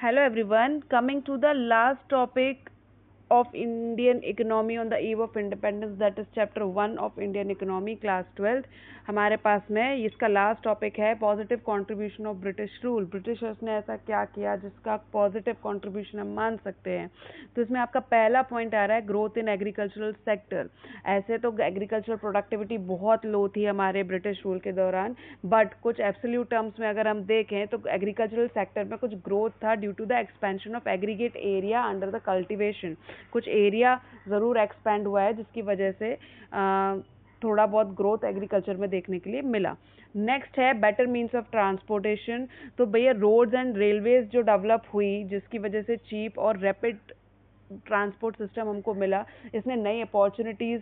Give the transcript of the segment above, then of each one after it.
Hello everyone, coming to the last topic of Indian economy on the eve of independence, that is chapter 1 of Indian economy class 12th. हमारे पास में इसका last topic है positive contribution of British rule. Britishers ने ऐसा क्या किया जिसका positive contribution हम मान सकते हैं। तो इसमें आपका पहला पॉइंट आ रहा है ग्रोथ इन एग्रीकल्चरल सेक्टर। ऐसे तो एग्रीकल्चरल प्रोडक्टिविटी बहुत लो थी हमारे ब्रिटिश रूल के दौरान, बट कुछ एब्सोल्यूट टर्म्स में अगर हम देखें तो एग्रीकल्चरल सेक्टर में कुछ ग्रोथ था due to the expansion of aggregate area under the cultivation. कुछ एरिया ज़रूर एक्सपैंड हुआ है जिसकी वजह से थोड़ा बहुत ग्रोथ एग्रीकल्चर में देखने के लिए मिला। नेक्स्ट है बेटर मीन्स ऑफ ट्रांसपोर्टेशन। तो भैया रोड्स एंड रेलवेज जो डेवलप हुई जिसकी वजह से चीप और रैपिड ट्रांसपोर्ट सिस्टम हमको मिला, इसने नई अपॉर्चुनिटीज़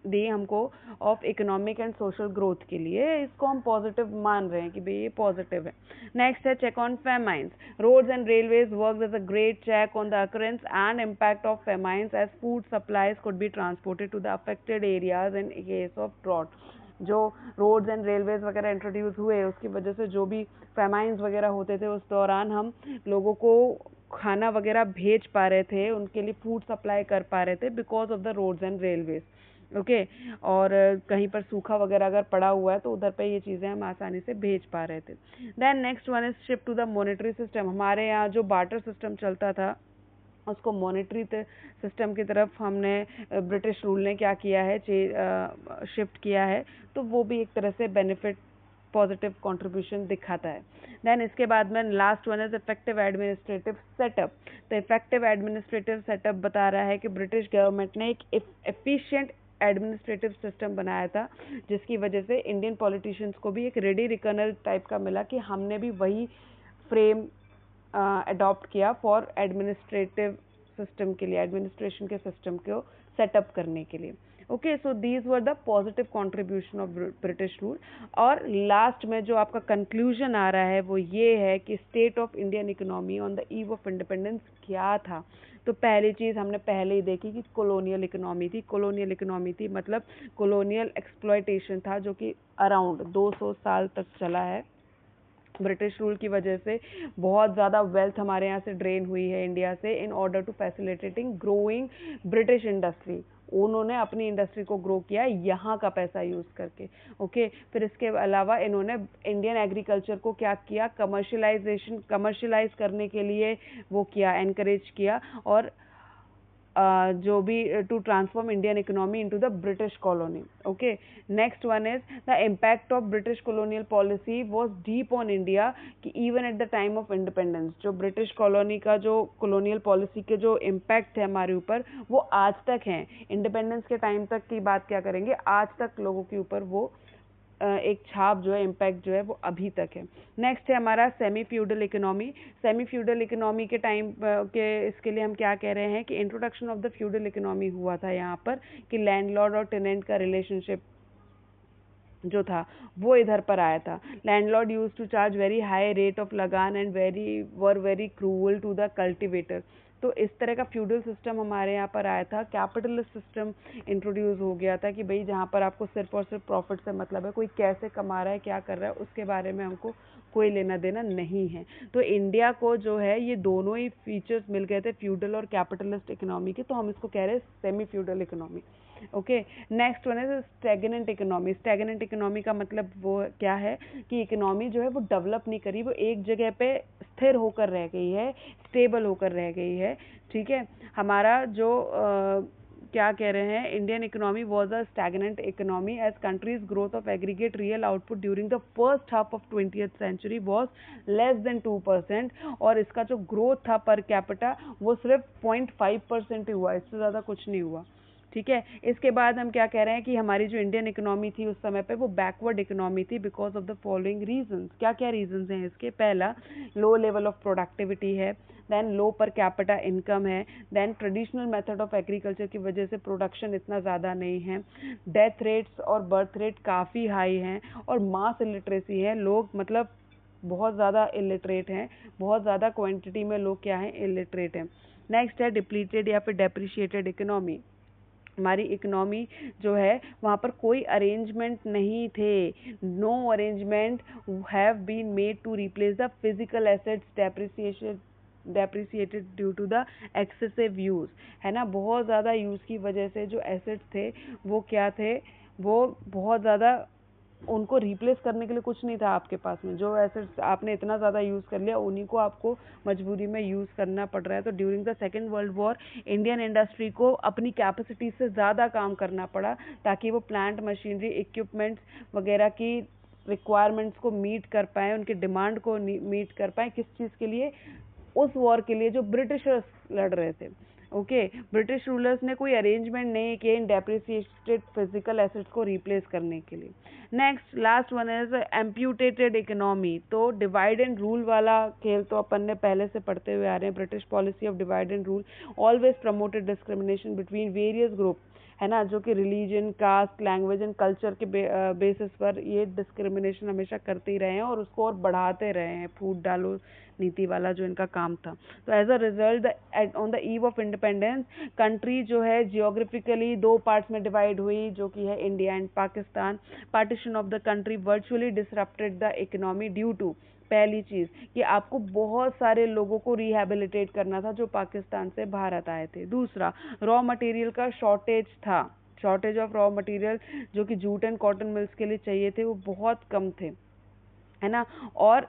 दी हमको of economic and social growth के लिए। इसको हम पॉजिटिव मान रहे हैं कि भाई ये पॉजिटिव है। नेक्स्ट है check on famines. Roads and railways work as a great check on the occurrence and impact of famines as food supplies could be transported to the affected areas in case of drought. जो roads and railways वगैरह introduce हुए उसकी वजह से जो भी famines वगैरह होते थे उस दौरान हम लोगों को खाना वगैरह भेज पा रहे थे, उनके लिए फूड सप्लाई कर पा रहे थे because of the roads and railways. Okay और कहीं पर सूखा वगैरह अगर पड़ा हुआ है तो उधर पे ये चीज़ें हम आसानी से भेज पा रहे थे। Then next one is shift to the monetary system. हमारे यहाँ जो बार्टर सिस्टम चलता था उसको मॉनेटरी सिस्टम की तरफ हमने ब्रिटिश रूल ने क्या किया है, शिफ्ट किया है। तो वो भी एक तरह से बेनिफिट पॉजिटिव कंट्रीब्यूशन दिखाता है। देन इसके बाद में last one is effective administrative setup. तो इफेक्टिव एडमिनिस्ट्रेटिव सेटअप बता रहा है कि ब्रिटिश गवर्नमेंट ने एक एफिशिएंट एडमिनिस्ट्रेटिव सिस्टम बनाया था जिसकी वजह से इंडियन पॉलिटिशियंस को भी एक रेडी रिकनल टाइप का मिला कि हमने भी वही फ्रेम अडॉप्ट किया फॉर एडमिनिस्ट्रेटिव सिस्टम के लिए, एडमिनिस्ट्रेशन के सिस्टम को सेटअप करने के लिए। Okay, so these were the positive contribution of British rule. और लास्ट में जो आपका कंक्लूजन आ रहा है वो ये है कि state of Indian economy on the eve of independence क्या था। तो पहली चीज़ हमने पहले ही देखी कि कॉलोनियल इकोनॉमी थी। कॉलोनियल इकोनॉमी थी मतलब कॉलोनियल एक्सप्लॉयटेशन था जो कि अराउंड 200 साल तक चला है। ब्रिटिश रूल की वजह से बहुत ज़्यादा वेल्थ हमारे यहाँ से ड्रेन हुई है इंडिया से in order to facilitating growing British industry. उन्होंने अपनी इंडस्ट्री को ग्रो किया यहाँ का पैसा यूज़ करके। ओके, फिर इसके अलावा इन्होंने इंडियन एग्रीकल्चर को क्या किया, कमर्शलाइज करने के लिए वो किया, एनकरेज किया। और जो भी to transform Indian economy into the British colony. Okay, next one is the impact of British colonial policy was deep on India कि even at the time of independence जो ब्रिटिश कॉलोनी का जो colonial policy के जो impact है हमारे ऊपर वो आज तक हैं। इंडिपेंडेंस के टाइम तक की बात क्या करेंगे, आज तक लोगों के ऊपर वो एक छाप जो है, इम्पैक्ट जो है वो अभी तक है। नेक्स्ट है हमारा semi feudal economy. Semi feudal economy के टाइम के इसके लिए हम क्या कह रहे हैं कि introduction of the feudal economy हुआ था यहाँ पर कि लैंडलॉर्ड और टेनेंट का रिलेशनशिप जो था वो इधर पर आया था। Landlord use to charge very high rate of लगान and very cruel to the cultivator. तो इस तरह का फ्यूडल सिस्टम हमारे यहाँ पर आया था। कैपिटलिस्ट सिस्टम इंट्रोड्यूस हो गया था कि भाई जहाँ पर आपको सिर्फ और सिर्फ प्रॉफिट से मतलब है, कोई कैसे कमा रहा है क्या कर रहा है उसके बारे में हमको कोई लेना देना नहीं है। तो इंडिया को जो है ये दोनों ही फीचर्स मिल गए थे, फ्यूडल और कैपिटलिस्ट इकोनॉमी के, तो हम इसको कह रहे हैं semi feudal economy. Okay, next one है स्टैग्नेंट इकोनॉमी। स्टैग्नेंट इकोनॉमी का मतलब वो क्या है कि इकोनॉमी जो है वो डेवलप नहीं करी, वो एक जगह पे स्थिर होकर रह गई है, स्टेबल होकर रह गई है। ठीक है, हमारा जो क्या कह रहे हैं, Indian economy was a stagnant economy as country's growth of aggregate real output during the first half of 20th century was less than 2%। और इसका जो ग्रोथ था पर कैपिटा वो सिर्फ 0.5% ही हुआ, इससे ज़्यादा कुछ नहीं हुआ। ठीक है, इसके बाद हम क्या कह रहे हैं कि हमारी जो इंडियन इकोनॉमी थी उस समय पे वो बैकवर्ड इकोनॉमी थी because of the following reasons. क्या क्या रीजंस हैं इसके, पहला लो लेवल ऑफ प्रोडक्टिविटी है, then low per capita income है, then traditional method of agriculture की वजह से प्रोडक्शन इतना ज़्यादा नहीं है, डेथ रेट्स और बर्थ रेट काफ़ी हाई हैं, और मास इलिटरेसी है, लोग मतलब बहुत ज़्यादा इलिटरेट हैं, बहुत ज़्यादा क्वांटिटी में लोग क्या हैं, इलिटरेट हैं। नेक्स्ट है डिप्लीटेड या फिर डेप्रिशिएटेड इकोनॉमी। हमारी इकोनॉमी जो है वहाँ पर कोई अरेंजमेंट नहीं थे, no arrangement have been made to replace the physical assets depreciation depreciated due to the excessive use, है ना, बहुत ज़्यादा यूज़ की वजह से जो एसेट्स थे वो क्या थे, वो बहुत ज़्यादा, उनको रिप्लेस करने के लिए कुछ नहीं था आपके पास में, जो एसेट्स आपने इतना ज़्यादा यूज़ कर लिया उन्हीं को आपको मजबूरी में यूज़ करना पड़ रहा है। तो during the second world war Indian industry को अपनी कैपेसिटी से ज़्यादा काम करना पड़ा ताकि वो प्लांट मशीनरी इक्विपमेंट्स वगैरह की रिक्वायरमेंट्स को मीट कर पाए, उनके डिमांड को मीट कर पाए। किस चीज़ के लिए? उस वॉर के लिए जो ब्रिटिशर्स लड़ रहे थे। ओके, ब्रिटिश रूलर्स ने कोई अरेंजमेंट नहीं किए इन डेप्रिसिएटेड फिजिकल एसेट्स को रिप्लेस करने के लिए। Next last one is amputated economy. तो डिवाइड एंड रूल वाला खेल तो अपन ने पहले से पढ़ते हुए आ रहे हैं। British policy of divide and rule always promoted discrimination between various group, है ना, जो कि religion, caste, language and culture के बेसिस पर ये डिस्क्रिमिनेशन हमेशा करते ही रहे हैं और उसको और बढ़ाते रहे हैं, फूट डालो नीति वाला जो इनका काम था। तो as a result on the eve of independence country जो है जियोग्राफिकली दो पार्ट्स में डिवाइड हुई, जो कि है India and Pakistan. Partition of the country virtually disrupted the economy due to, पहली चीज कि आपको बहुत सारे लोगों को रिहेबिलिटेट करना था जो पाकिस्तान से भारत आए थे। दूसरा, रॉ मटेरियल का शॉर्टेज था, शॉर्टेज ऑफ रॉ मटेरियल जो कि जूट एंड कॉटन मिल्स के लिए चाहिए थे वो बहुत कम थे, है ना। और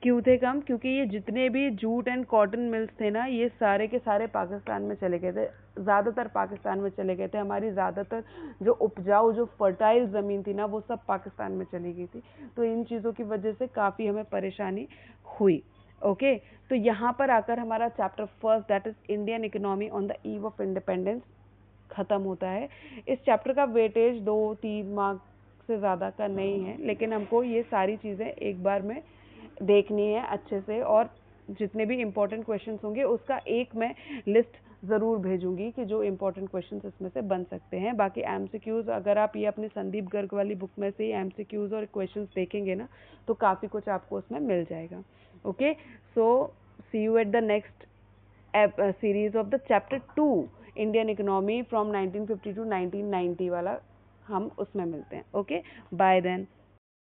क्यों थे कम? क्योंकि ये जितने भी जूट एंड कॉटन मिल्स थे ना, ये सारे के सारे पाकिस्तान में चले गए थे, ज़्यादातर पाकिस्तान में चले गए थे। हमारी ज़्यादातर जो उपजाऊ, जो फर्टाइल ज़मीन थी ना, वो सब पाकिस्तान में चली गई थी। तो इन चीज़ों की वजह से काफ़ी हमें परेशानी हुई। ओके, तो यहाँ पर आकर हमारा chapter first, that is Indian economy on the eve of independence, ख़त्म होता है। इस चैप्टर का वेटेज 2-3 मार्क्स से ज़्यादा का नहीं है, लेकिन हमको ये सारी चीज़ें एक बार में देखनी है अच्छे से, और जितने भी इम्पोर्टेंट क्वेश्चंस होंगे उसका एक मैं लिस्ट ज़रूर भेजूंगी कि जो इम्पोर्टेंट क्वेश्चंस इसमें से बन सकते हैं। बाकी एमसीक्यूज़ अगर आप ये अपनी संदीप गर्ग वाली बुक में से एमसीक्यूज़ और क्वेश्चंस देखेंगे ना, तो काफ़ी कुछ आपको उसमें मिल जाएगा। Okay, so see you at the next series of the chapter 2 Indian economy from 1950 to 1990 वाला, हम उसमें मिलते हैं। Okay, bye then.